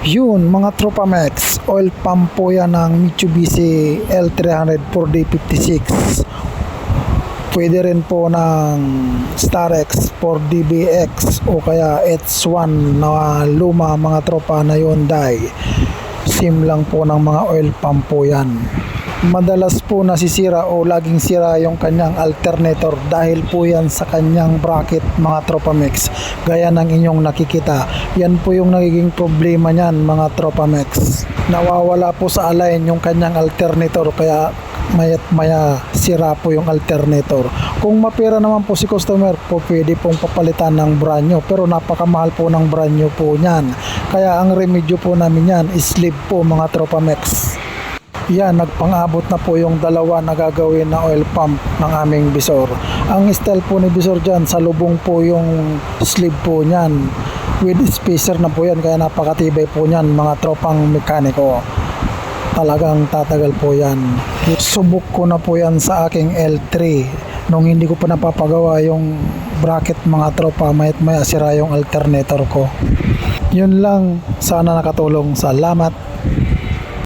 Yun mga tropa max, oil pump po yan ng Mitsubishi L300 4D56. Pwede rin po ng Starex 4DBX o kaya H1 na luma mga tropa na Hyundai. Sim lang po ng mga oil pump po yan. Madalas po nasisira o laging sira yung kanyang alternator dahil po yan sa kanyang bracket mga tropa mix, gaya ng inyong nakikita. Yan po yung nagiging problema niyan mga tropa mix. Nawawala po sa align yung kanyang alternator kaya maya't maya sira po yung alternator. Kung mapira naman po si customer po, pwede pong papalitan ng brand new, pero napakamahal po ng brand new po niyan. Kaya ang remedyo po namin yan is sleeve po mga tropa mix. Yan, nagpang-abot na po yung dalawa na gagawin na oil pump ng aming Bisor. Ang style po ni Bisor dyan, sa lubong po yung sleeve po nyan. With spacer na po yan, kaya napakatibay po nyan mga tropang mekaniko. Talagang tatagal po yan. Subok ko na po yan sa aking L3. Nung hindi ko pa napapagawa yung bracket mga tropa, mayat maya sira yung alternator ko. Yun lang, sana nakatulong. Salamat.